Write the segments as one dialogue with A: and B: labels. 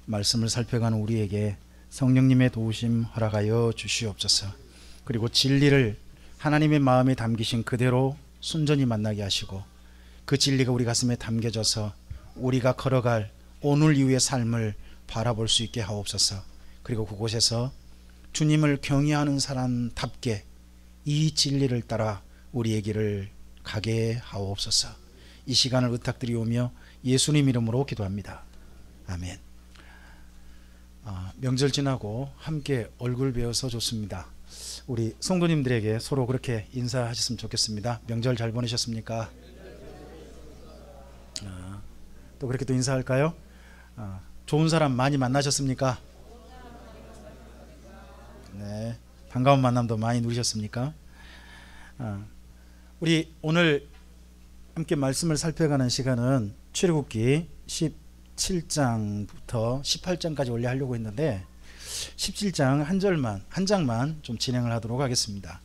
A: 말씀을 살펴가는 우리에게 성령님의 도우심 허락하여 주시옵소서. 그리고 진리를 하나님의 마음에 담기신 그대로 순전히 만나게 하시고 그 진리가 우리 가슴에 담겨져서 우리가 걸어갈 오늘 이후의 삶을 바라볼 수 있게 하옵소서. 그리고 그곳에서 주님을 경외하는 사람답게 이 진리를 따라 우리의 길을 가게 하옵소서. 이 시간을 의탁드리오며 예수님 이름으로 기도합니다. 아멘. 명절 지나고 함께 얼굴 뵈어서 좋습니다. 우리 성도님들에게 서로 그렇게 인사하셨으면 좋겠습니다. 명절 잘 보내셨습니까? 또 그렇게 또 인사할까요? 좋은 사람 많이 만나셨습니까? 네, 반가운 만남도 많이 누리셨습니까? 우리 오늘 함께 말씀을 살펴가는 시간은 출애굽기 17장부터 18장까지 원래 하려고 했는데 17장 한 장만 좀 진행을 하도록 하겠습니다.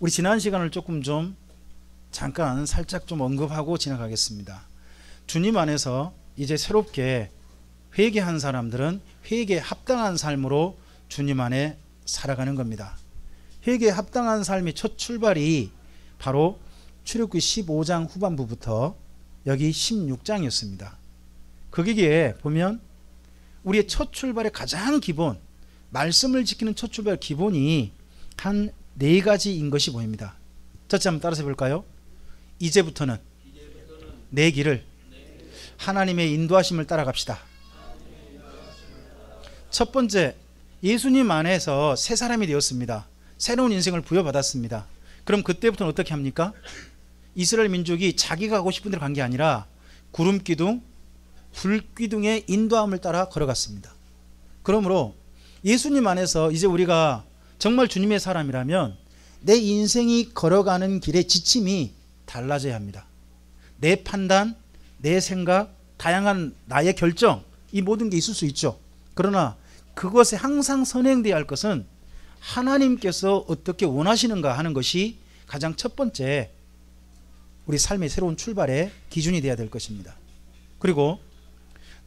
A: 우리 지난 시간을 조금 좀 잠깐 살짝 좀 언급하고 지나가겠습니다. 주님 안에서 이제 새롭게 회개한 사람들은 회개에 합당한 삶으로 주님 안에 살아가는 겁니다. 회개에 합당한 삶의 첫 출발이 바로 출애굽기 15장 후반부부터 여기 16장이었습니다. 거기에 보면 우리의 첫 출발의 가장 기본, 말씀을 지키는 첫 출발 기본이 한 4가지인 것이 보입니다. 첫째 한번 따라서 해볼까요? 이제부터는 내 길을 하나님의 인도하심을 따라갑시다. 첫 번째, 예수님 안에서 새 사람이 되었습니다. 새로운 인생을 부여받았습니다. 그럼 그때부터는 어떻게 합니까? 이스라엘 민족이 자기가 가고 싶은 데로 간 게 아니라 구름기둥, 불기둥의 인도함을 따라 걸어갔습니다. 그러므로 예수님 안에서 이제 우리가 정말 주님의 사람이라면 내 인생이 걸어가는 길의 지침이 달라져야 합니다. 내 판단, 내 생각, 다양한 나의 결정, 이 모든 게 있을 수 있죠. 그러나 그것에 항상 선행되어야 할 것은 하나님께서 어떻게 원하시는가 하는 것이 가장 첫 번째 우리 삶의 새로운 출발의 기준이 되어야 될 것입니다. 그리고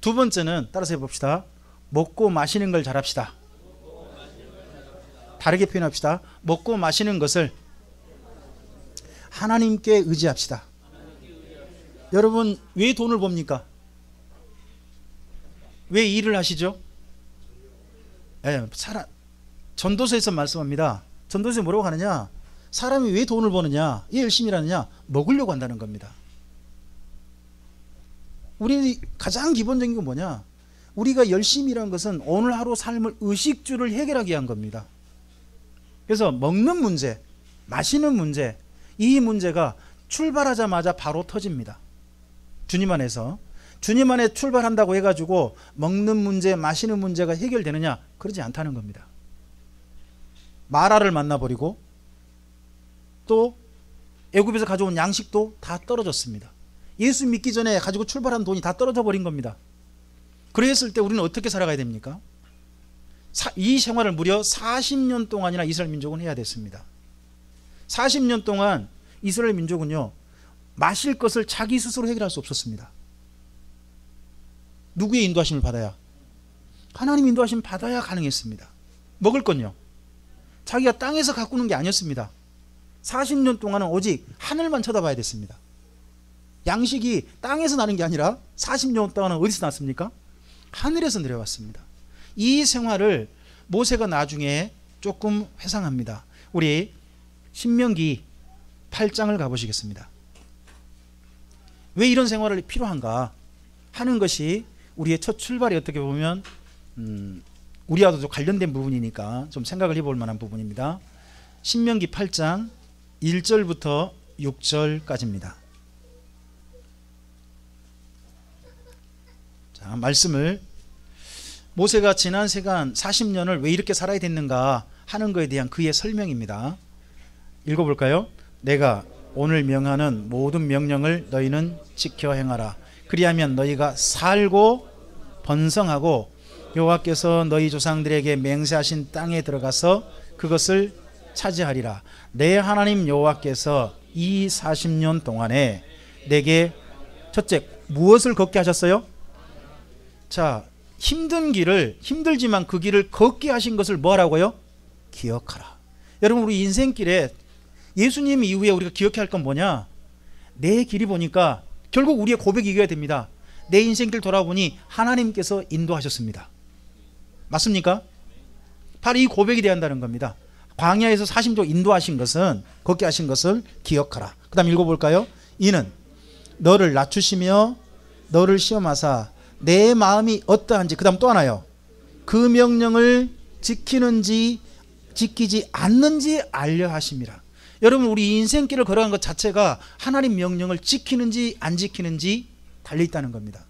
A: 두 번째는 따라서 해봅시다. 먹고 마시는 걸 잘합시다. 다르게 표현합시다. 먹고 마시는 것을 하나님께 의지합시다. 여러분 왜 돈을 법니까? 왜 일을 하시죠? 전도서에서 말씀합니다. 전도서에 뭐라고 하느냐? 사람이 왜 돈을 버느냐? 왜 열심히 하느냐? 먹으려고 한다는 겁니다. 우리 가장 기본적인 건 뭐냐? 우리가 열심히 일하는 것은 오늘 하루 삶을 의식주를 해결하기 위한 겁니다. 그래서 먹는 문제, 마시는 문제, 이 문제가 출발하자마자 바로 터집니다. 주님 안에서. 주님 안에 출발한다고 해가지고 먹는 문제, 마시는 문제가 해결되느냐? 그러지 않다는 겁니다. 마라를 만나버리고 또 애굽에서 가져온 양식도 다 떨어졌습니다. 예수 믿기 전에 가지고 출발한 돈이 다 떨어져 버린 겁니다. 그랬을 때 우리는 어떻게 살아가야 됩니까? 이 생활을 무려 40년 동안이나 이스라엘 민족은 해야 됐습니다. 40년 동안 이스라엘 민족은요, 마실 것을 자기 스스로 해결할 수 없었습니다. 누구의 인도하심을 받아야? 하나님 인도하심 받아야 가능했습니다. 먹을 건요, 자기가 땅에서 가꾸는 게 아니었습니다. 40년 동안은 오직 하늘만 쳐다봐야 됐습니다. 양식이 땅에서 나는 게 아니라 40년 동안은 어디서 났습니까? 하늘에서 내려왔습니다. 이 생활을 모세가 나중에 조금 회상합니다. 우리 신명기 8장을 가보시겠습니다. 왜 이런 생활이 필요한가 하는 것이 우리의 첫 출발이 어떻게 보면 우리와도 관련된 부분이니까 좀 생각을 해볼 만한 부분입니다. 신명기 8장 1절부터 6절까지입니다. 자, 말씀을 모세가 지난 세간 40년을 왜 이렇게 살아야 됐는가 하는 것에 대한 그의 설명입니다. 읽어볼까요? 내가 오늘 명하는 모든 명령을 너희는 지켜 행하라. 그리하면 너희가 살고 번성하고 여호와께서 너희 조상들에게 맹세하신 땅에 들어가서 그것을 차지하리라. 내 하나님 여호와께서 이 40년 동안에 내게 첫째 무엇을 걷게 하셨어요? 자, 힘들지만 그 길을 걷게 하신 것을 뭐하라고요? 기억하라. 여러분, 우리 인생길에 예수님 이후에 우리가 기억해야 할 건 뭐냐? 내 길이 보니까 결국 우리의 고백이 이겨야 됩니다. 내 인생길 돌아보니 하나님께서 인도하셨습니다. 맞습니까? 바로 이 고백이 돼야 한다는 겁니다. 광야에서 40년 인도하신 것은, 걷게 하신 것을 기억하라. 그 다음 읽어볼까요? 이는 너를 낮추시며 너를 시험하사 내 마음이 어떠한지, 그 다음 또 하나요, 그 명령을 지키는지 지키지 않는지 알려 하심이라. 여러분, 우리 인생길을 걸어간 것 자체가 하나님 명령을 지키는지 안 지키는지 달려있다는 겁니다.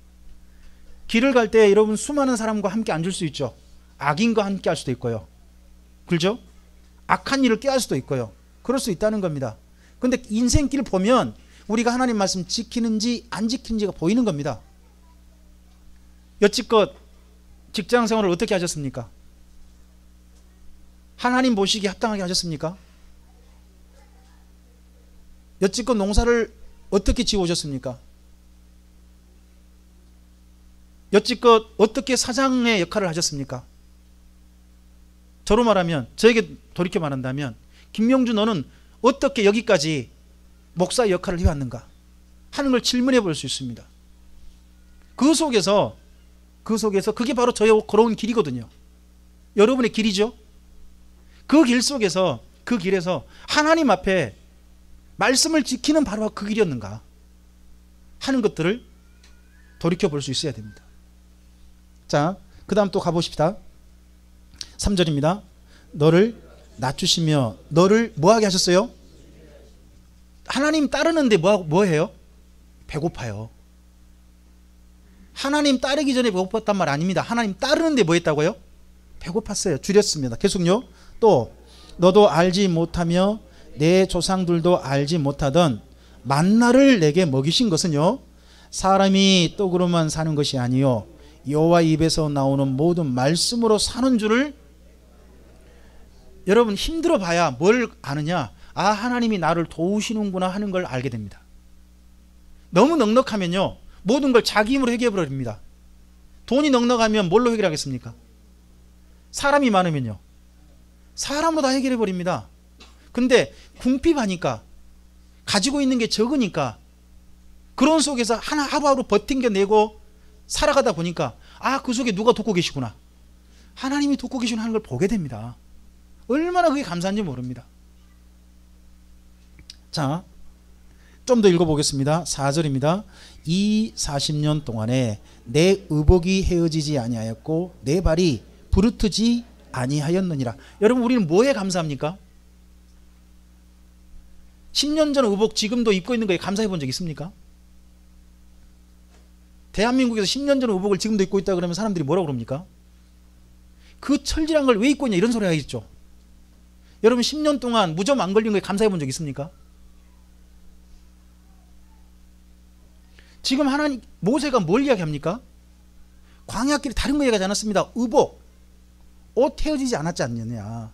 A: 길을 갈 때 여러분 수많은 사람과 함께 앉을 수 있죠. 악인과 함께 할 수도 있고요. 그렇죠? 악한 일을 꾀할 수도 있고요. 그럴 수 있다는 겁니다. 근데 인생길 보면 우리가 하나님 말씀 지키는지 안 지키는지가 보이는 겁니다. 여지껏 직장 생활을 어떻게 하셨습니까? 하나님 보시기에 합당하게 하셨습니까? 여지껏 농사를 어떻게 지어오셨습니까? 여지껏 어떻게 사장의 역할을 하셨습니까? 저로 말하면, 저에게 돌이켜 말한다면, 김명주 너는 어떻게 여기까지 목사 역할을 해왔는가 하는 걸 질문해 볼 수 있습니다. 그 속에서 그게 바로 저의 걸어온 길이거든요. 여러분의 길이죠. 그 길 속에서, 그 길에서 하나님 앞에 말씀을 지키는 바로 그 길이었는가 하는 것들을 돌이켜 볼 수 있어야 됩니다. 자, 그 다음 또 가보십시다. 3절입니다. 너를 낮추시며 너를 뭐하게 하셨어요? 하나님 따르는데 뭐해요? 배고파요. 하나님 따르기 전에 배고팠단 말 아닙니다. 하나님 따르는데 뭐 했다고요? 배고팠어요. 줄였습니다. 계속요. 또 너도 알지 못하며 내 조상들도 알지 못하던 만나를 내게 먹이신 것은요, 사람이 떡으로만 사는 것이 아니요 여호와 입에서 나오는 모든 말씀으로 사는 줄을. 여러분, 힘들어 봐야 뭘 아느냐? 아, 하나님이 나를 도우시는구나 하는 걸 알게 됩니다. 너무 넉넉하면요 모든 걸 자기 힘으로 해결해 버립니다. 돈이 넉넉하면 뭘로 해결하겠습니까? 사람이 많으면요 사람으로 다 해결해 버립니다. 근데 궁핍하니까, 가지고 있는 게 적으니까, 그런 속에서 하루하루 버팅겨내고 살아가다 보니까, 아, 그 속에 누가 돕고 계시구나, 하나님이 돕고 계시구나 하는 걸 보게 됩니다. 얼마나 그게 감사한지 모릅니다. 자, 좀 더 읽어보겠습니다. 4절입니다. 이 40년 동안에 내 의복이 헤어지지 아니하였고 내 발이 부르트지 아니하였느니라. 여러분, 우리는 뭐에 감사합니까? 10년 전 의복 지금도 입고 있는 거에 감사해 본 적 있습니까? 대한민국에서 10년 전 의복을 지금도 입고 있다 그러면 사람들이 뭐라고 그럽니까? 그 철질한 걸 왜 입고 있냐 이런 소리 하겠죠. 여러분, 10년 동안 무좀 안 걸린 거에 감사해 본 적 있습니까? 지금 하나님, 모세가 뭘 이야기합니까? 광야길에 다른 거 얘기하지 않았습니다. 의복, 옷 헤어지지 않았지 않느냐.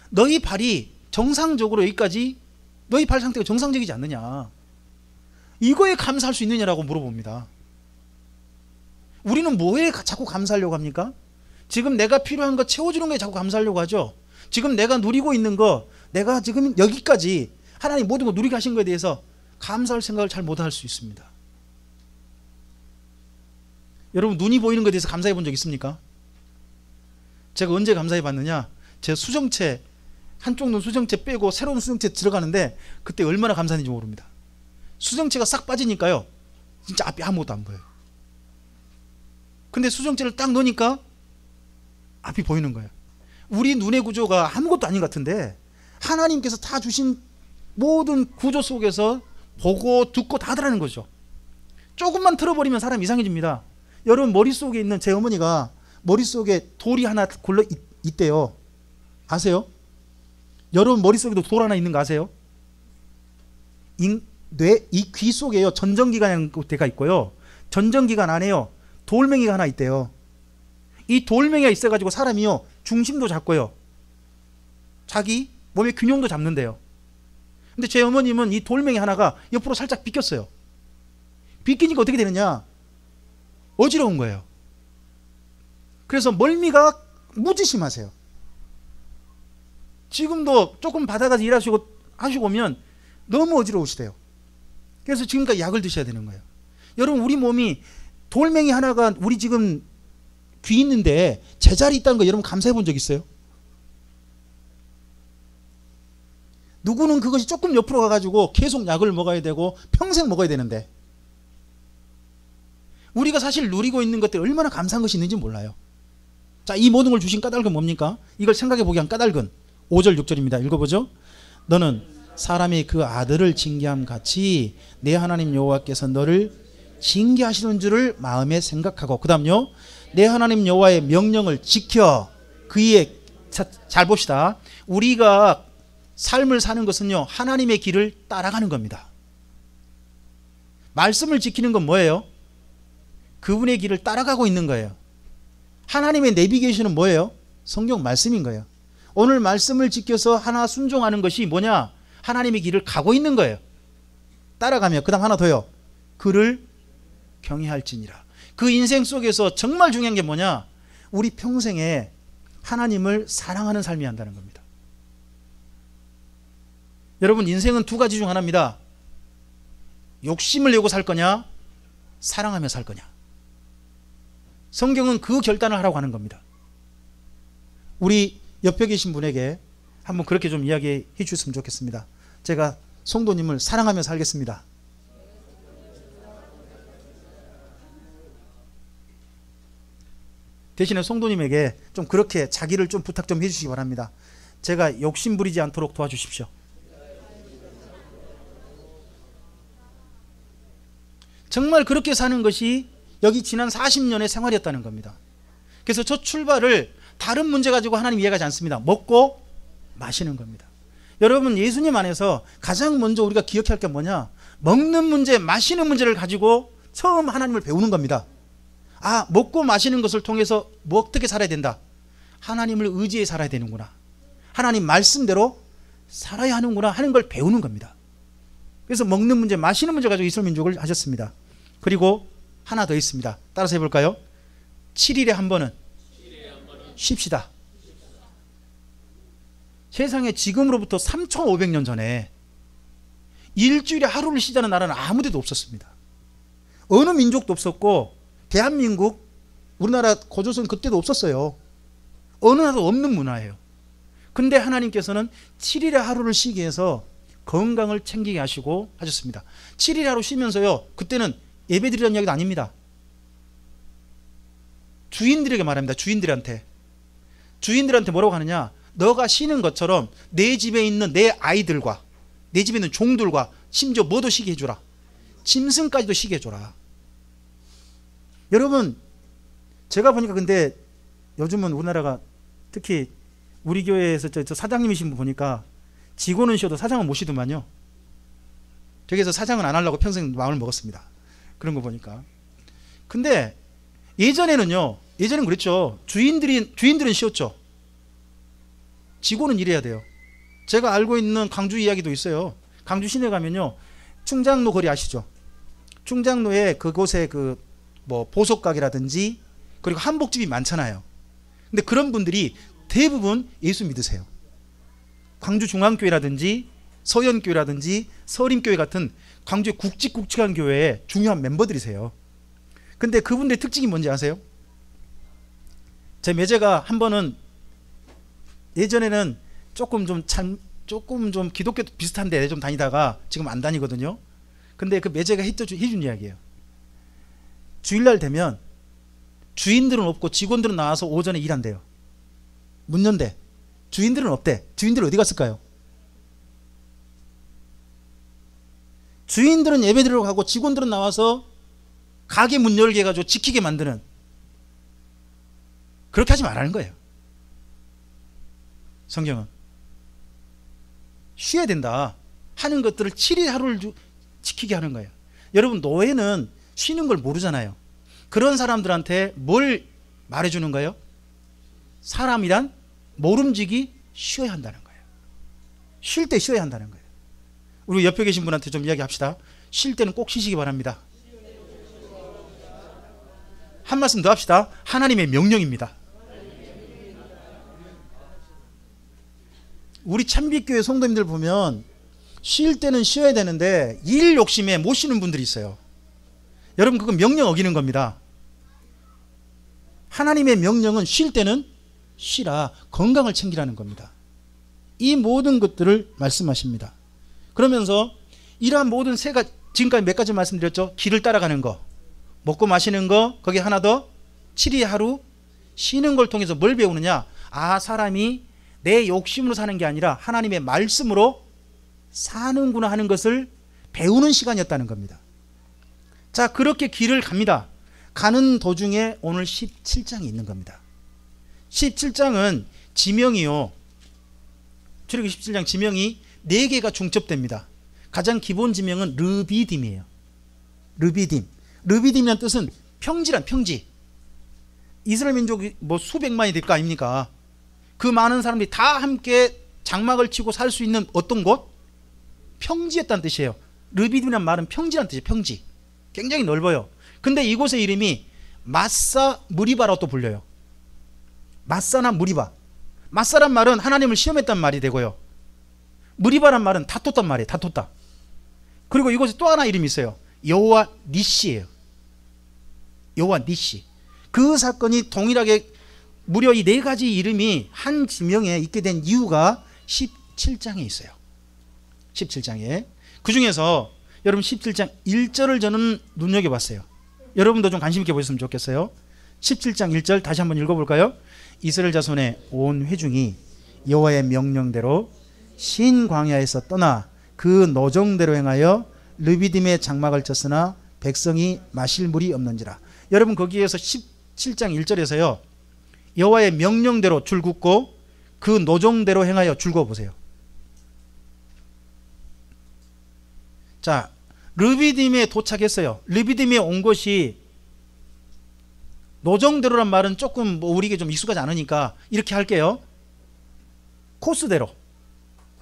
A: 너희 발이 정상적으로 여기까지, 너희 발 상태가 정상적이지 않느냐, 이거에 감사할 수 있느냐라고 물어봅니다. 우리는 뭐에 자꾸 감사하려고 합니까? 지금 내가 필요한 거 채워주는 거에 자꾸 감사하려고 하죠. 지금 내가 누리고 있는 거, 내가 지금 여기까지 하나님 모든 거 누리게 하신 거에 대해서 감사할 생각을 잘 못할 수 있습니다. 여러분, 눈이 보이는 것에 대해서 감사해 본 적 있습니까? 제가 언제 감사해 봤느냐, 제 수정체, 한쪽 눈 수정체 빼고 새로운 수정체 들어가는데 그때 얼마나 감사했는지 모릅니다. 수정체가 싹 빠지니까요 진짜 앞이 아무것도 안 보여요. 근데 수정체를 딱 넣으니까 앞이 보이는 거예요. 우리 눈의 구조가 아무것도 아닌 것 같은데 하나님께서 다 주신 모든 구조 속에서 보고 듣고 다 하더라는 거죠. 조금만 틀어버리면 사람 이상해집니다. 여러분, 머릿속에 있는, 제 어머니가 머릿속에 돌이 하나 굴러 있대요. 아세요? 여러분 머릿속에도 돌 하나 있는 거 아세요? 이 귀 속에요 전정기관이라는 데가 있고요, 전정기관 안에요 돌멩이가 하나 있대요. 이 돌멩이가 있어가지고 사람이요 중심도 잡고요 자기 몸의 균형도 잡는데요. 근데 제 어머님은 이 돌멩이 하나가 옆으로 살짝 비꼈어요. 비끼니까 어떻게 되느냐, 어지러운 거예요. 그래서 멀미가 무지심하세요. 지금도 조금 받아가서 일하시고 하시고 오면 너무 어지러우시대요. 그래서 지금까지 약을 드셔야 되는 거예요. 여러분, 우리 몸이 돌멩이 하나가 우리 지금 귀 있는데 제자리 있다는 거 여러분 감사해 본 적 있어요? 누구는 그것이 조금 옆으로 가가지고 계속 약을 먹어야 되고 평생 먹어야 되는데, 우리가 사실 누리고 있는 것들 얼마나 감사한 것이 있는지 몰라요. 자, 이 모든 걸 주신 까닭은 뭡니까? 이걸 생각해 보게 한 까닭은 5절 6절입니다. 읽어보죠. 너는 사람이 그 아들을 징계함 같이 내 하나님 여호와께서 너를 징계하시는 줄을 마음에 생각하고, 그 다음요, 내 하나님 여호와의 명령을 지켜 그의, 잘 봅시다. 우리가 삶을 사는 것은요, 하나님의 길을 따라가는 겁니다. 말씀을 지키는 건 뭐예요? 그분의 길을 따라가고 있는 거예요. 하나님의 내비게이션은 뭐예요? 성경 말씀인 거예요. 오늘 말씀을 지켜서 하나 순종하는 것이 뭐냐? 하나님의 길을 가고 있는 거예요. 따라가며, 그 다음 하나 더요. 그를 경외할지니라. 그 인생 속에서 정말 중요한 게 뭐냐? 우리 평생에 하나님을 사랑하는 삶이 한다는 겁니다. 여러분, 인생은 두 가지 중 하나입니다. 욕심을 내고 살 거냐, 사랑하며 살 거냐. 성경은 그 결단을 하라고 하는 겁니다. 우리 옆에 계신 분에게 한번 그렇게 좀 이야기해 주셨으면 좋겠습니다. 제가 성도님을 사랑하며 살겠습니다. 대신에 성도님에게 좀 그렇게 자기를 좀 부탁 좀 해주시기 바랍니다. 제가 욕심 부리지 않도록 도와주십시오. 정말 그렇게 사는 것이 여기 지난 40년의 생활이었다는 겁니다. 그래서 저 출발을 다른 문제 가지고 하나님 이해하지 않습니다. 먹고 마시는 겁니다. 여러분, 예수님 안에서 가장 먼저 우리가 기억해야 할 게 뭐냐? 먹는 문제, 마시는 문제를 가지고 처음 하나님을 배우는 겁니다. 아, 먹고 마시는 것을 통해서 뭐 어떻게 살아야 된다? 하나님을 의지해 살아야 되는구나. 하나님 말씀대로 살아야 하는구나 하는 걸 배우는 겁니다. 그래서 먹는 문제, 마시는 문제 가지고 이스라엘 민족을 하셨습니다. 그리고 하나 더 있습니다. 따라서 해볼까요? 7일에 한 번은 쉽시다. 세상에 지금으로부터 3,500년 전에 일주일에 하루를 쉬자는 나라는 아무 데도 없었습니다. 어느 민족도 없었고, 대한민국, 우리나라 고조선 그때도 없었어요. 어느 나라도 없는 문화예요. 근데 하나님께서는 7일에 하루를 쉬게 해서 건강을 챙기게 하시고 하셨습니다. 7일 하루 쉬면서요, 그때는 예배드리라는 이야기도 아닙니다. 주인들에게 말합니다. 주인들한테 뭐라고 하느냐? 너가 쉬는 것처럼 내 집에 있는 내 아이들과 내 집에 있는 종들과 심지어 뭐도 쉬게 해주라. 짐승까지도 쉬게 해줘라. 여러분, 제가 보니까 근데 요즘은 우리나라가 특히 우리 교회에서 저 사장님이신 분 보니까 직원은 쉬어도 사장은 못 쉬더만요. 저기서 사장은 안 하려고 평생 마음을 먹었습니다. 그런 거 보니까. 근데 예전에는 그랬죠. 주인들은 쉬었죠. 직원은 일해야 돼요. 제가 알고 있는 광주 이야기도 있어요. 광주 시내 가면요, 충장로 거리 아시죠? 충장로에 그곳에 뭐 보석가게라든지 그리고 한복집이 많잖아요. 근데 그런 분들이 대부분 예수 믿으세요. 광주 중앙교회라든지 서연교회라든지 서림교회 같은 광주의 굵직굵직한 교회의 중요한 멤버들이세요. 근데 그분들의 특징이 뭔지 아세요? 제 매제가 한 번은, 예전에는 조금 좀 기독교 비슷한데 좀 다니다가 지금 안 다니거든요. 근데 그 매제가 해준 이야기예요. 주일날 되면 주인들은 없고 직원들은 나와서 오전에 일한대요. 문 연대. 주인들은 없대. 주인들은 어디 갔을까요? 주인들은 예배드리러 가고 직원들은 나와서 가게 문 열게 해가지고 지키게 만드는, 그렇게 하지 말라는 거예요. 성경은 쉬어야 된다 하는 것들을 7일 하루를 지키게 하는 거예요. 여러분, 노예는 쉬는 걸 모르잖아요. 그런 사람들한테 뭘 말해주는 거예요? 사람이란 모름지기 쉬어야 한다는 거예요. 쉴 때 쉬어야 한다는 거예요. 우리 옆에 계신 분한테 좀 이야기합시다. 쉴 때는 꼭 쉬시기 바랍니다. 한 말씀 더 합시다. 하나님의 명령입니다. 우리 참빛교회 성도님들 보면 쉴 때는 쉬어야 되는데 일 욕심에 못 쉬는 분들이 있어요. 여러분, 그건 명령 어기는 겁니다. 하나님의 명령은 쉴 때는 쉬라, 건강을 챙기라는 겁니다. 이 모든 것들을 말씀하십니다. 그러면서 이러한 모든 세 가지, 지금까지 몇 가지 말씀드렸죠. 길을 따라가는 거, 먹고 마시는 거, 거기 하나 더 7일 하루 쉬는 걸 통해서 뭘 배우느냐. 아, 사람이 내 욕심으로 사는 게 아니라 하나님의 말씀으로 사는구나 하는 것을 배우는 시간이었다는 겁니다. 자, 그렇게 길을 갑니다. 가는 도중에 오늘 17장이 있는 겁니다. 17장은 지명이요, 출애굽기 17장 지명이 4개가 중첩됩니다. 가장 기본 지명은 르비딤이에요. 르비딤이라는 뜻은 평지란, 평지. 이스라엘 민족이 뭐 수백만이 될 거 아닙니까? 그 많은 사람들이 다 함께 장막을 치고 살 수 있는 어떤 곳? 평지였다는 뜻이에요. 르비딤이란 말은 평지란 뜻이에요. 평지. 굉장히 넓어요. 근데 이곳의 이름이 마사 무리바라고 또 불려요. 마사나 무리바. 마사란 말은 하나님을 시험했단 말이 되고요, 무리바란 말은 다퉜단 말이에요. 다퉜다. 그리고 이곳에 또 하나 이름이 있어요. 여호와 니시예요. 여호와 니시. 그 사건이 동일하게 무려 이 4가지 이름이 한 지명에 있게 된 이유가 17장에 있어요. 17장에. 그 중에서 여러분 17장 1절을 저는 눈여겨봤어요. 여러분도 좀 관심 있게 보셨으면 좋겠어요. 17장 1절 다시 한번 읽어볼까요? 이스라엘 자손의 온 회중이 여호와의 명령대로 신 광야에서 떠나 그 노정대로 행하여 르비딤의 장막을 쳤으나 백성이 마실 물이 없는지라. 여러분, 거기에서 17장 1절에서요 여호와의 명령대로 줄 긋고 그 노정대로 행하여 줄 그어보세요. 자, 르비딤에 도착했어요. 르비딤에 온 것이, 노정대로란 말은 조금 뭐 우리에게 좀 익숙하지 않으니까 이렇게 할게요. 코스대로,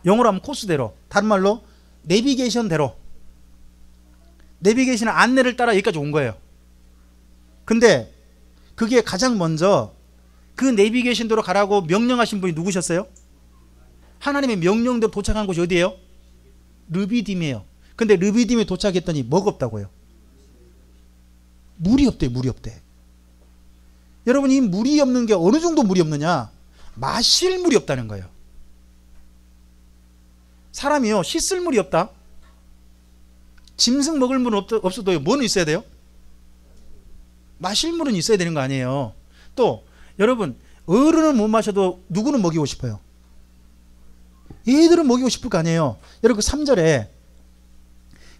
A: 영어로 하면 코스대로, 다른 말로 내비게이션대로, 내비게이션의 안내를 따라 여기까지 온 거예요. 근데 그게 가장 먼저 그 내비게이션대로 가라고 명령하신 분이 누구셨어요? 하나님의 명령대로 도착한 곳이 어디예요? 르비딤이에요. 근데 르비딤에 도착했더니 뭐가 없다고요? 물이 없대요. 물이 없대. 여러분, 이 물이 없는 게 어느 정도 물이 없느냐? 마실 물이 없다는 거예요. 사람이요, 씻을 물이 없다, 짐승 먹을 물은 없어도요, 뭐는 있어야 돼요? 마실 물은 있어야 되는 거 아니에요. 또 여러분, 어른은 못 마셔도 누구는 먹이고 싶어요? 얘들은 먹이고 싶을 거 아니에요. 여러분, 그 3절에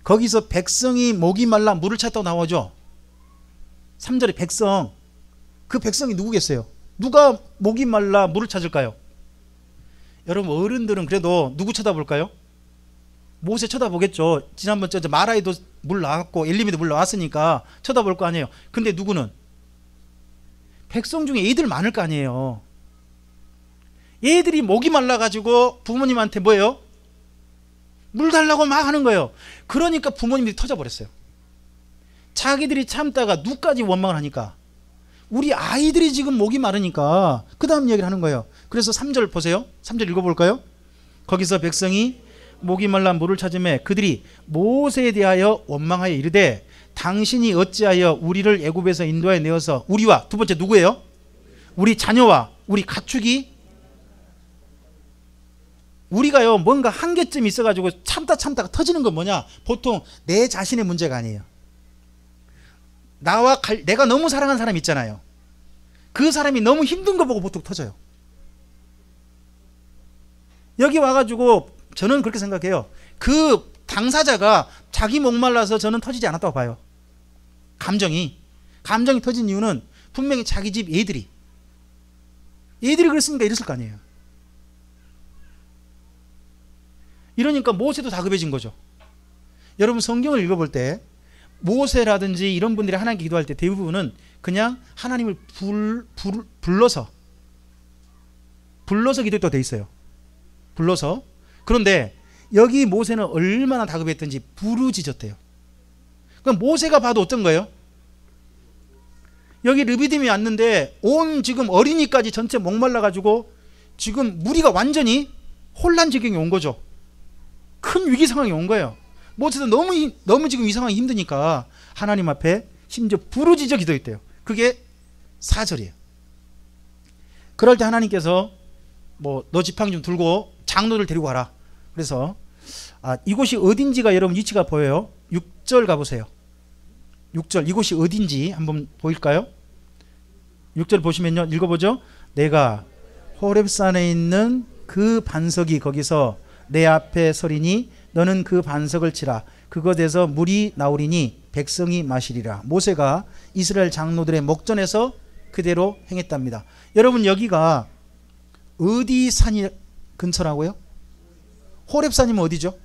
A: 거기서 백성이 목이 말라 물을 찾다고 나오죠. 3절에 백성, 그 백성이 누구겠어요? 누가 목이 말라 물을 찾을까요? 여러분, 어른들은 그래도 누구 쳐다볼까요? 모세 쳐다보겠죠. 지난번 마라에도 물 나왔고 엘리미도 물 나왔으니까 쳐다볼 거 아니에요. 근데 누구는? 백성 중에 애들 많을 거 아니에요. 애들이 목이 말라가지고 부모님한테 뭐예요? 물 달라고 막 하는 거예요. 그러니까 부모님들이 터져버렸어요. 자기들이 참다가 누까지 원망을 하니까, 우리 아이들이 지금 목이 마르니까 그 다음 이야기를 하는 거예요. 그래서 3절 보세요. 3절 읽어볼까요? 거기서 백성이 목이 말라 물을 찾으매 그들이 모세에 대하여 원망하여 이르되 당신이 어찌하여 우리를 애굽에서 인도하여 내어서, 우리와, 두 번째 누구예요? 우리 자녀와 우리 가축이, 우리가요 뭔가 한계점이 있어가지고 참다가 터지는 건 뭐냐? 보통 내 자신의 문제가 아니에요. 내가 너무 사랑하는 사람이 있잖아요. 그 사람이 너무 힘든 거 보고 보통 터져요. 여기 와가지고 저는 그렇게 생각해요. 그 당사자가 자기 목말라서 저는 터지지 않았다고 봐요. 감정이 터진 이유는 분명히 자기 집 애들이 그랬으니까 이랬을 거 아니에요. 이러니까 모세도 다급해진 거죠. 여러분, 성경을 읽어볼 때 모세라든지 이런 분들이 하나님께 기도할 때 대부분은 그냥 하나님을 불러서 기도했다고 돼 있어요. 불러서. 그런데 여기 모세는 얼마나 다급했던지 부르짖었대요. 그럼 모세가 봐도 어떤 거예요? 여기 르비딤이 왔는데 온 지금 어린이까지 전체 목말라가지고 지금 무리가 완전히 혼란 지경이 온 거죠. 큰 위기 상황이 온 거예요. 모세도 너무 지금 이 상황이 힘드니까 하나님 앞에 심지어 부르짖어 기도했대요. 그게 4절이에요. 그럴 때 하나님께서 너 지팡이 좀 들고 장로를 데리고 가라. 그래서 이곳이 어딘지가 여러분 위치가 보여요. 6절 가보세요. 6절 이곳이 어딘지 한번 보일까요? 6절 보시면요. 읽어보죠. 내가 호렙산에 있는 그 반석이 거기서 내 앞에 서리니 너는 그 반석을 치라. 그것에서 물이 나오리니 백성이 마시리라. 모세가 이스라엘 장로들의 목전에서 그대로 행했답니다. 여러분 여기가 어디 산이 근처라고요? 호렙산이면 어디죠?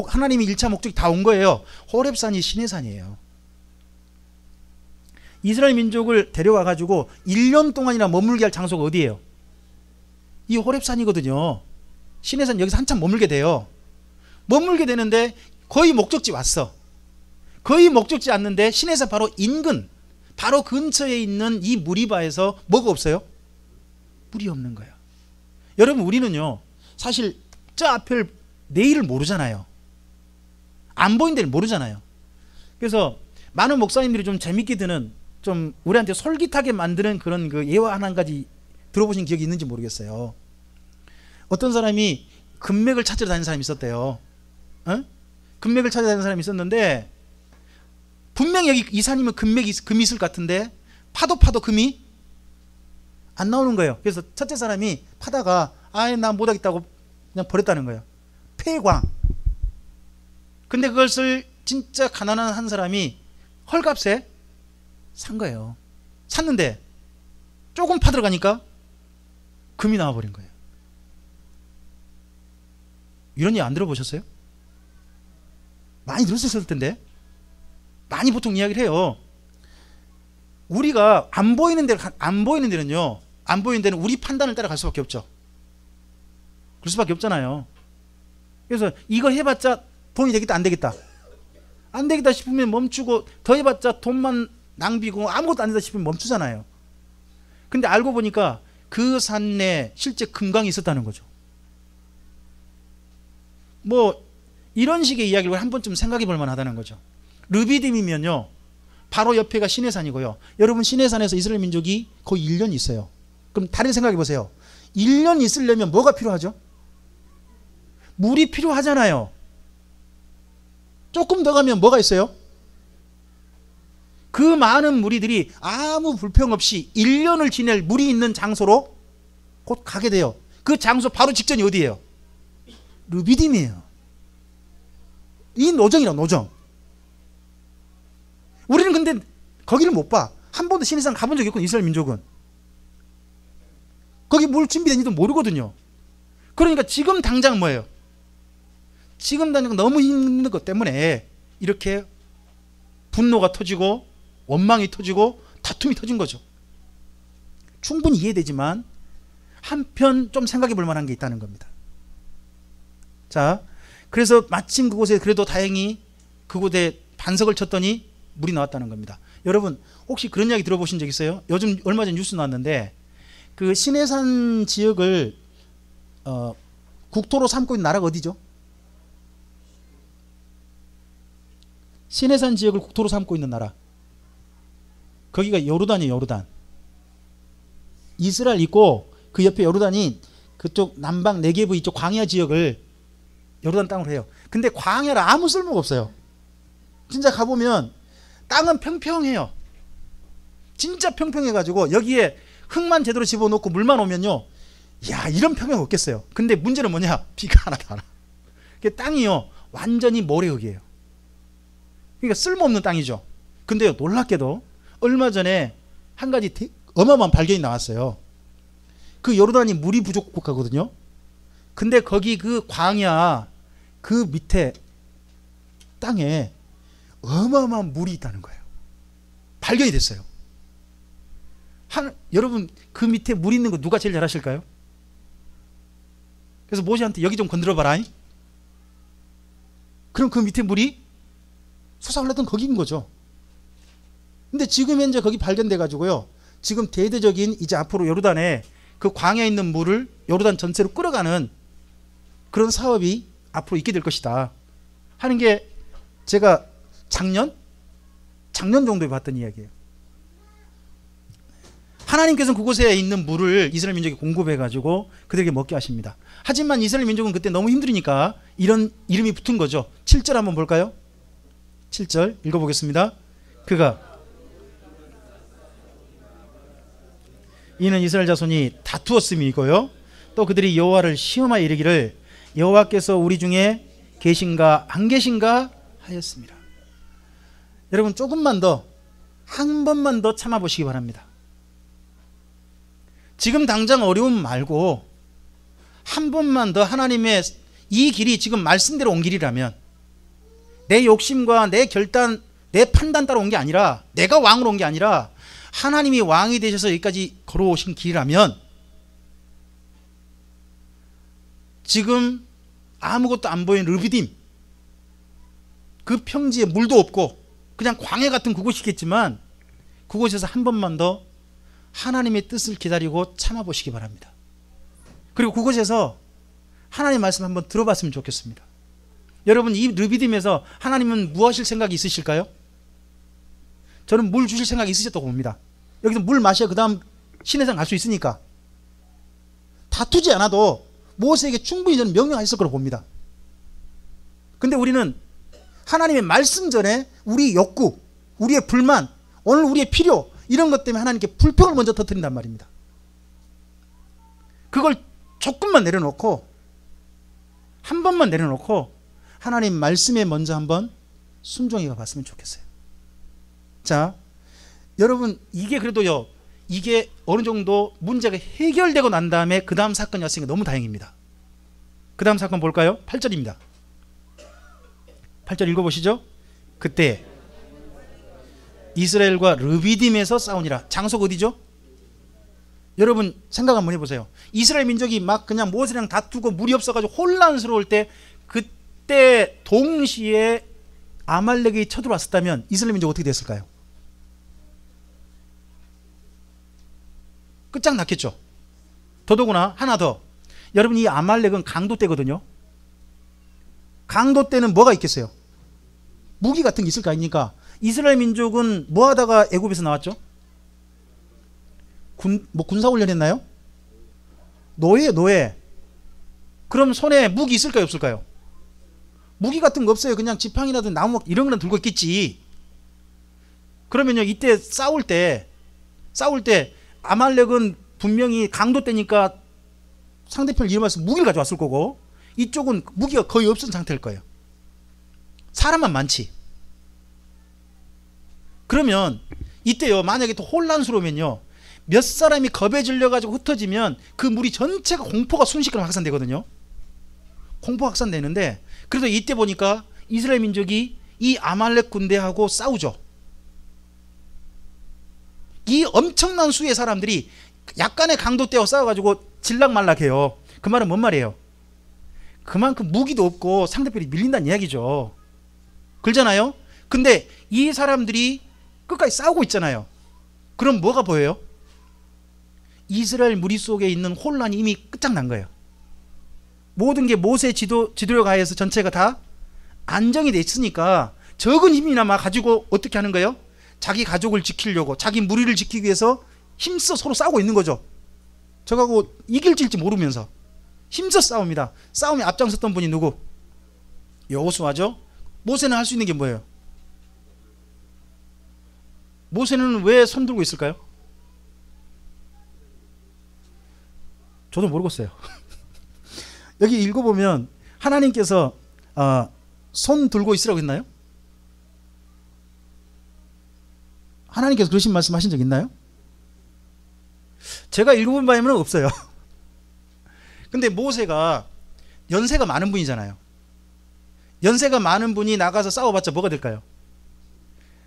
A: 하나님이 1차 목적이 다 온 거예요. 호렙산이 시내산이에요. 이스라엘 민족을 데려와 가지고 1년 동안이나 머물게 할 장소가 어디예요? 이 호렙산이거든요. 시내산 여기서 한참 머물게 돼요. 머물게 되는데 거의 목적지 왔어. 거의 목적지 왔는데 시내산 바로 인근, 바로 근처에 있는 이 무리바에서 뭐가 없어요? 물이 없는 거예요. 여러분 우리는요 사실 저 앞을 내일을 모르잖아요. 안 보이는 데를 모르잖아요. 그래서 많은 목사님들이 좀 재밌게 드는, 좀 우리한테 솔깃하게 만드는 그런 그 예화 한 가지 들어보신 기억이 있는지 모르겠어요. 어떤 사람이 금맥을 찾으러 다니는 사람이 있었대요. 금맥을 찾으러 다니는 사람이 있었는데 분명히 여기 이 산이면 금이 있을 것 같은데 파도 금이 안 나오는 거예요. 그래서 첫째 사람이 파다가 나 못하겠다고 그냥 버렸다는 거예요. 폐광. 근데 그것을 진짜 가난한 한 사람이 헐값에 산 거예요. 샀는데 조금 파들어가니까 금이 나와버린 거예요. 이런 얘기 안 들어보셨어요? 많이 들었을 텐데. 많이 보통 이야기를 해요. 우리가 안 보이는 데는요, 안 보이는 데는 우리 판단을 따라갈 수밖에 없죠. 그럴 수밖에 없잖아요. 그래서 이거 해봤자 돈이 되겠다 안 되겠다, 안 되겠다 싶으면 멈추고, 더 해봤자 돈만 낭비고 아무것도 안 된다 싶으면 멈추잖아요. 근데 알고 보니까 그 산에 실제 금강이 있었다는 거죠. 이런 식의 이야기를 한 번쯤 생각해 볼 만하다는 거죠. 르비딤이면요 바로 옆에가 시내산이고요. 여러분 시내산에서 이스라엘 민족이 거의 1년 있어요. 그럼 다른 생각해 보세요. 1년 있으려면 뭐가 필요하죠? 물이 필요하잖아요. 조금 더 가면 뭐가 있어요? 그 많은 무리들이 아무 불평 없이 1년을 지낼 물이 있는 장소로 곧 가게 돼요. 그 장소 바로 직전이 어디예요? 르비딤이에요. 이 노정이라 노정. 우리는 근데 거기를 못 봐. 한 번도 시내산 가본 적이 없거든. 이스라엘 민족은 거기 물 준비된지도 모르거든요. 그러니까 지금 당장 뭐예요? 지금 당장 너무 힘든 것 때문에 이렇게 분노가 터지고 원망이 터지고 다툼이 터진 거죠. 충분히 이해되지만 한편 좀 생각해 볼 만한 게 있다는 겁니다. 자, 그래서 마침 그곳에 그래도 다행히 그곳에 반석을 쳤더니 물이 나왔다는 겁니다. 여러분 혹시 그런 이야기 들어보신 적 있어요? 요즘 얼마 전 뉴스 나왔는데 그 시내산 지역을 국토로 삼고 있는 나라가 어디죠? 시내산 지역을 국토로 삼고 있는 나라, 거기가 요르단이에요. 요르단. 이스라엘 있고 그 옆에 요르단이 그쪽 남방 네게브 이쪽 광야 지역을 요르단 땅으로 해요. 근데 광야라 아무 쓸모가 없어요. 진짜 가보면 땅은 평평해요. 진짜 평평해가지고 여기에 흙만 제대로 집어넣고 물만 오면요, 야 이런 평평 없겠어요. 근데 문제는 뭐냐? 비가 하나도 안 와. 땅이요 완전히 모래흙이에요. 그러니까 쓸모없는 땅이죠. 근데요 놀랍게도 얼마 전에 한 가지 어마어마한 발견이 나왔어요. 그 요르단이 물이 부족 국가거든요. 근데 거기 그 광야 그 밑에 땅에 어마어마한 물이 있다는 거예요. 발견이 됐어요. 여러분 그 밑에 물 있는 거 누가 제일 잘 아실까요? 그래서 모세한테 여기 좀 건드려 봐라. 그럼 그 밑에 물이 솟아올랐던 거기인 거죠. 근데 지금 현재 거기 발견돼 가지고요, 지금 대대적인 이제 앞으로 요르단에 그 광야에 있는 물을 요르단 전체로 끌어가는 그런 사업이 앞으로 있게 될 것이다 하는 게 제가 작년 정도에 봤던 이야기예요. 하나님께서는 그곳에 있는 물을 이스라엘 민족에 공급해 가지고 그들에게 먹게 하십니다. 하지만 이스라엘 민족은 그때 너무 힘드니까 이런 이름이 붙은 거죠. 7절 한번 볼까요? 7절 읽어보겠습니다. 그가 이는 이스라엘 자손이 다투었음이고요. 또 그들이 여호와를 시험하여 이르기를 여호와께서 우리 중에 계신가 안 계신가 하였습니다. 여러분 조금만 더, 한 번만 더 참아보시기 바랍니다. 지금 당장 어려움 말고 한 번만 더 하나님의 이 길이 지금 말씀대로 온 길이라면, 내 욕심과 내 결단, 내 판단 따라 온 게 아니라, 내가 왕으로 온 게 아니라 하나님이 왕이 되셔서 여기까지 걸어오신 길이라면, 지금 아무것도 안 보이는 르비딤, 그 평지에 물도 없고 그냥 광야 같은 그곳이겠지만 그곳에서 한 번만 더 하나님의 뜻을 기다리고 참아보시기 바랍니다. 그리고 그곳에서 하나님의 말씀 한번 들어봤으면 좋겠습니다. 여러분 이 르비딤에서 하나님은 뭐 하실 생각이 있으실까요? 저는 물 주실 생각이 있으셨다고 봅니다. 여기서 물 마셔 그 다음 시내산 갈 수 있으니까 다투지 않아도 모세에게 충분히 저는 명령하셨을 거라고 봅니다. 근데 우리는 하나님의 말씀 전에 우리 욕구, 우리의 불만, 오늘 우리의 필요 이런 것 때문에 하나님께 불평을 먼저 터뜨린단 말입니다. 그걸 조금만 내려놓고, 한 번만 내려놓고 하나님 말씀에 먼저 한번 순종해 봤으면 좋겠어요. 자, 여러분 이게 그래도요, 이게 어느 정도 문제가 해결되고 난 다음에 그 다음 사건이 왔으니까 너무 다행입니다. 그 다음 사건 볼까요? 8절입니다. 8절 읽어보시죠. 그때 이스라엘과 르비딤에서 싸우니라. 장소가 어디죠? 여러분 생각 한번 해보세요. 이스라엘 민족이 막 그냥 모세랑 다투고 물이 없어가지고 혼란스러울 때, 그때 동시에 아말렉이 쳐들어왔었다면 이스라엘 민족 어떻게 됐을까요? 끝장났겠죠. 더더구나 하나 더, 여러분 이 아말렉은 강도 때거든요. 강도 때는 뭐가 있겠어요? 무기 같은 게 있을 거 아닙니까? 이스라엘 민족은 뭐 하다가 애굽에서 나왔죠? 군사훈련 했나요? 노예. 그럼 손에 무기 있을까요, 없을까요? 무기 같은 거 없어요. 그냥 지팡이라든 나무 이런 거는 들고 있겠지. 그러면요, 이때 싸울 때 아말렉은 분명히 강도 때니까 상대편을 이용해서 무기를 가져왔을 거고, 이쪽은 무기가 거의 없은 상태일 거예요. 사람만 많지. 그러면 이때요, 만약에 또 혼란스러우면요, 몇 사람이 겁에 질려가지고 흩어지면 그 무리 전체가 공포가 순식간에 확산되거든요. 공포 확산되는데, 그래도 이때 보니까 이스라엘 민족이 이 아말렉 군대하고 싸우죠. 이 엄청난 수의 사람들이 약간의 강도 떼어 싸워가지고 질락말락해요. 그 말은 뭔 말이에요? 그만큼 무기도 없고 상대편이 밀린다는 이야기죠. 그러잖아요. 근데 이 사람들이 끝까지 싸우고 있잖아요. 그럼 뭐가 보여요? 이스라엘 무리 속에 있는 혼란이 이미 끝장난 거예요. 모든 게 모세 지도력 하에서 전체가 다 안정이 돼 있으니까 적은 힘이나마 가지고 어떻게 하는 거예요? 자기 가족을 지키려고, 자기 무리를 지키기 위해서 힘써 서로 싸우고 있는 거죠. 저하고 이길지 모르면서 힘써 싸웁니다. 싸움에 앞장섰던 분이 누구? 여호수아죠. 모세는 할 수 있는 게 뭐예요? 모세는 왜 손 들고 있을까요? 저도 모르겠어요. 여기 읽어보면 하나님께서 손 들고 있으라고 했나요? 하나님께서 그러신 말씀 하신 적 있나요? 제가 읽어본 바에는 없어요. 근데 모세가 연세가 많은 분이잖아요. 연세가 많은 분이 나가서 싸워봤자 뭐가 될까요?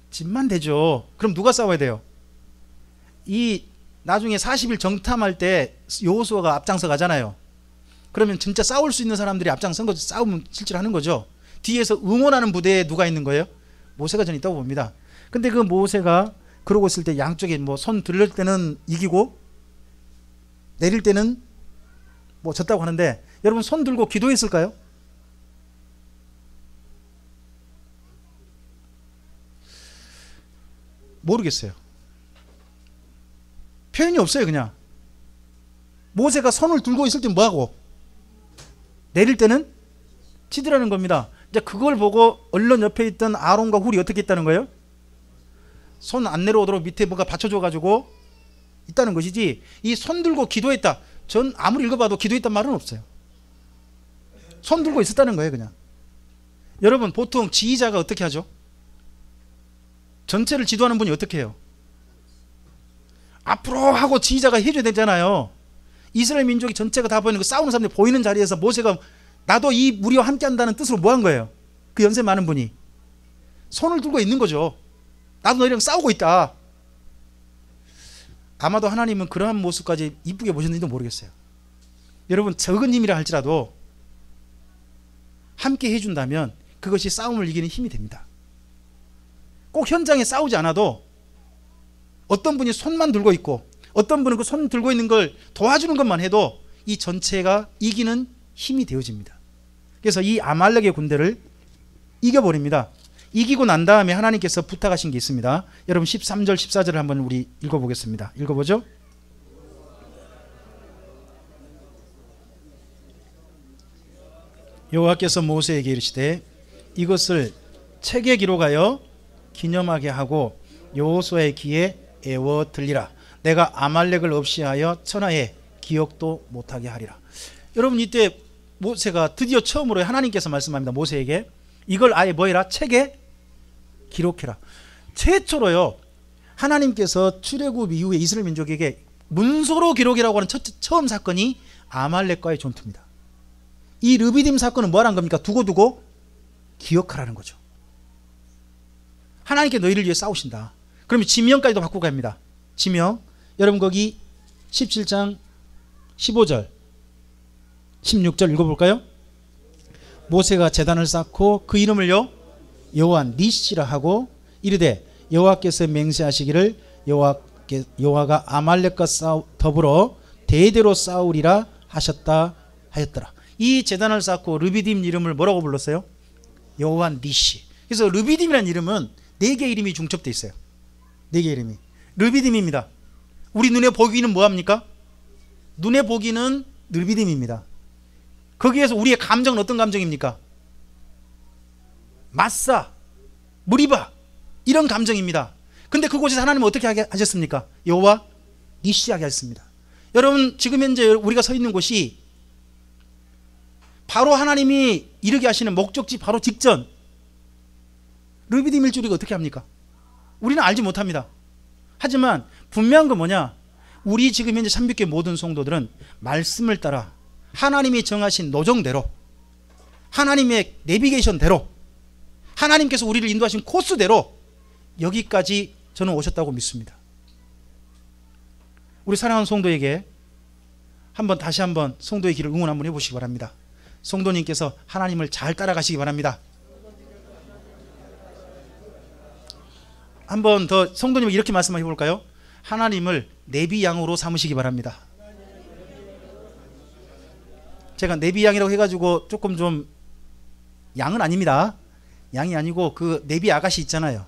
A: 집만 되죠. 그럼 누가 싸워야 돼요? 이 나중에 40일 정탐할 때 여호수아가 앞장서 가잖아요. 그러면 진짜 싸울 수 있는 사람들이 앞장선 거죠. 싸우면 실제로 하는 거죠. 뒤에서 응원하는 부대에 누가 있는 거예요? 모세가 저는 있다고 봅니다. 근데 그 모세가 그러고 있을 때 양쪽에 뭐 손 들릴 때는 이기고 내릴 때는 뭐 졌다고 하는데 여러분 손 들고 기도했을까요? 모르겠어요. 표현이 없어요. 그냥 모세가 손을 들고 있을 때 뭐하고 내릴 때는 치더라는 겁니다. 이제 그걸 보고 얼른 옆에 있던 아론과 훌이 어떻게 했다는 거예요? 손 안 내려오도록 밑에 뭐가 받쳐줘 가지고 있다는 것이지, 이 손 들고 기도했다, 전 아무리 읽어봐도 기도했단 말은 없어요. 손 들고 있었다는 거예요. 그냥 여러분 보통 지휘자가 어떻게 하죠? 전체를 지도하는 분이 어떻게 해요? 앞으로 하고 지휘자가 해줘야 되잖아요. 이스라엘 민족이 전체가 다 보이는 거, 싸우는 사람들이 보이는 자리에서 모세가 나도 이 무리와 함께 한다는 뜻으로 뭐 한 거예요? 그 연세 많은 분이 손을 들고 있는 거죠. 나도 너희랑 싸우고 있다. 아마도 하나님은 그러한 모습까지 이쁘게 보셨는지도 모르겠어요. 여러분 적은 힘이라 할지라도 함께 해준다면 그것이 싸움을 이기는 힘이 됩니다. 꼭 현장에 싸우지 않아도 어떤 분이 손만 들고 있고 어떤 분은 그 손 들고 있는 걸 도와주는 것만 해도 이 전체가 이기는 힘이 되어집니다. 그래서 이 아말렉의 군대를 이겨버립니다. 이기고 난 다음에 하나님께서 부탁하신 게 있습니다. 여러분 13절 14절을 한번 우리 읽어보겠습니다. 읽어보죠. 여호와께서 모세에게 이르시되 이것을 책에 기록하여 기념하게 하고 여호수아의 귀에 애워 들리라. 내가 아말렉을 없이 하여 천하에 기억도 못하게 하리라. 여러분 이때 모세가 드디어 처음으로 하나님께서 말씀합니다. 모세에게 이걸 아예 뭐해라? 책에 기록해라. 최초로요 하나님께서 출애굽 이후에 이스라엘 민족에게 문서로 기록이라고 하는 처음 사건이 아말렉과의 전투입니다. 이 르비딤 사건은 뭐라는 겁니까? 두고두고 기억하라는 거죠. 하나님께 너희를 위해 싸우신다. 그러면 지명까지도 바꾸고 갑니다. 지명 여러분 거기 17장 15절 16절 읽어볼까요? 모세가 제단을 쌓고 그 이름을요 여호와 니시라 하고 이르되 여호와께서 맹세하시기를 여호와가 아말렉과 더불어 대대로 싸우리라 하셨다 하였더라. 이 제단을 쌓고 르비딤 이름을 뭐라고 불렀어요? 여호와 니시. 그래서 르비딤이라는 이름은 4개 이름이 중첩되어 있어요. 4개 이름이 르비딤입니다. 우리 눈에 보기는 뭐합니까? 눈에 보기는 르비딤입니다. 거기에서 우리의 감정은 어떤 감정입니까? 마사, 무리바 이런 감정입니다. 근데 그곳에서 하나님은 어떻게 하셨습니까? 여호와 니시하게 하셨습니다. 여러분 지금 현재 우리가 서 있는 곳이 바로 하나님이 이르게 하시는 목적지 바로 직전 르비딤일 줄 어떻게 합니까? 우리는 알지 못합니다. 하지만 분명한 건 뭐냐? 우리 지금 현재 참빛교회 모든 성도들은 말씀을 따라 하나님이 정하신 노정대로 하나님의 내비게이션대로 하나님께서 우리를 인도하신 코스대로 여기까지 저는 오셨다고 믿습니다. 우리 사랑하는 성도에게 다시 한번 성도의 길을 응원 한번 해보시기 바랍니다. 성도님께서 하나님을 잘 따라가시기 바랍니다. 한번 더 성도님에게 이렇게 말씀해 볼까요? 하나님을 내비 양으로 삼으시기 바랍니다. 제가 내비 양이라고 해가지고 조금 좀 양은 아닙니다. 양이 아니고 그 내비 아가씨 있잖아요.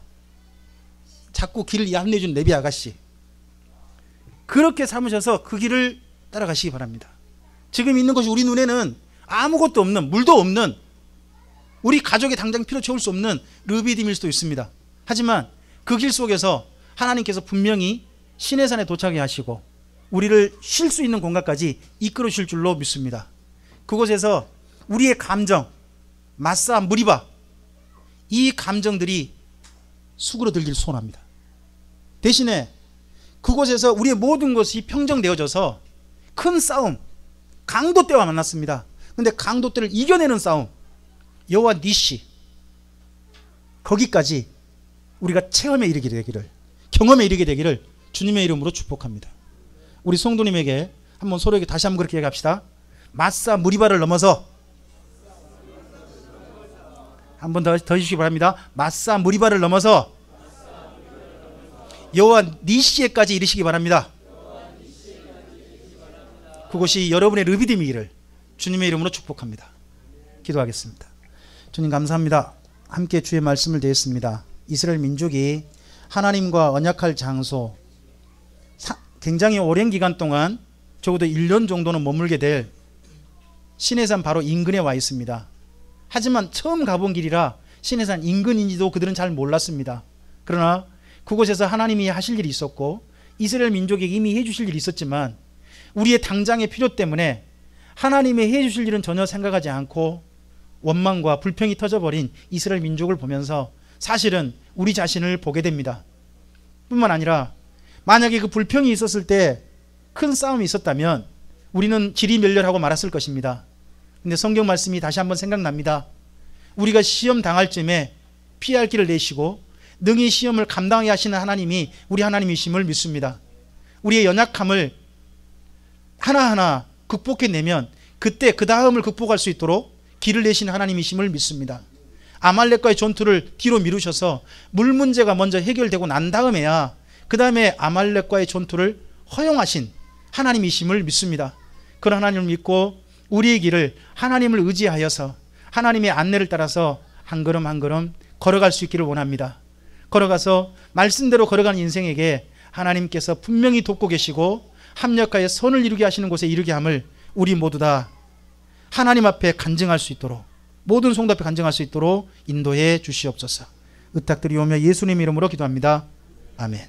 A: 자꾸 길을 안내해주는 내비 아가씨. 그렇게 삼으셔서 그 길을 따라가시기 바랍니다. 지금 있는 것이 우리 눈에는 아무것도 없는, 물도 없는, 우리 가족이 당장 필요 채울 수 없는 르비딤일 수도 있습니다. 하지만 그 길 속에서 하나님께서 분명히 시내산에 도착해 하시고 우리를 쉴 수 있는 공간까지 이끌어 주실 줄로 믿습니다. 그곳에서 우리의 감정, 마사, 무리바 이 감정들이 수그러들길 소원합니다. 대신에 그곳에서 우리의 모든 것이 평정되어져서 큰 싸움, 강도 때와 만났습니다. 근데 강도 때를 이겨내는 싸움, 여호와 니시, 거기까지 우리가 체험에 이르게 되기를, 경험에 이르게 되기를 주님의 이름으로 축복합니다. 우리 성도님에게 한번 서로에게 다시 한번 그렇게 얘기합시다. 마사 무리바를 넘어서, 한번 더 해주시기 바랍니다. 마사 무리바를 넘어서 여호와 니시에까지 이르시기 바랍니다. 그곳이 여러분의 르비딤이기를 주님의 이름으로 축복합니다. 기도하겠습니다. 주님 감사합니다. 함께 주의 말씀을 드렸습니다. 이스라엘 민족이 하나님과 언약할 장소, 굉장히 오랜 기간 동안 적어도 1년 정도는 머물게 될 시내산 바로 인근에 와 있습니다. 하지만 처음 가본 길이라 시내산 인근인지도 그들은 잘 몰랐습니다. 그러나 그곳에서 하나님이 하실 일이 있었고 이스라엘 민족에게 이미 해주실 일이 있었지만 우리의 당장의 필요 때문에 하나님의 해주실 일은 전혀 생각하지 않고 원망과 불평이 터져버린 이스라엘 민족을 보면서 사실은 우리 자신을 보게 됩니다. 뿐만 아니라 만약에 그 불평이 있었을 때 큰 싸움이 있었다면 우리는 지리멸렬하고 말았을 것입니다. 근데 성경 말씀이 다시 한번 생각납니다. 우리가 시험 당할 쯤에 피할 길을 내시고 능히 시험을 감당하게 하시는 하나님이 우리 하나님이심을 믿습니다. 우리의 연약함을 하나하나 극복해내면 그때 그 다음을 극복할 수 있도록 길을 내신 하나님이심을 믿습니다. 아말렉과의 전투를 뒤로 미루셔서 물 문제가 먼저 해결되고 난 다음에야 그 다음에 아말렉과의 전투를 허용하신 하나님이심을 믿습니다. 그런 하나님을 믿고 우리의 길을 하나님을 의지하여서 하나님의 안내를 따라서 한 걸음 한 걸음 걸어갈 수 있기를 원합니다. 걸어가서 말씀대로 걸어가는 인생에게 하나님께서 분명히 돕고 계시고 합력하여 선을 이루게 하시는 곳에 이르게 함을 우리 모두 다 하나님 앞에 간증할 수 있도록 모든 성도 앞에 간증할 수 있도록 인도해 주시옵소서. 의탁드리오며 예수님 이름으로 기도합니다. 아멘.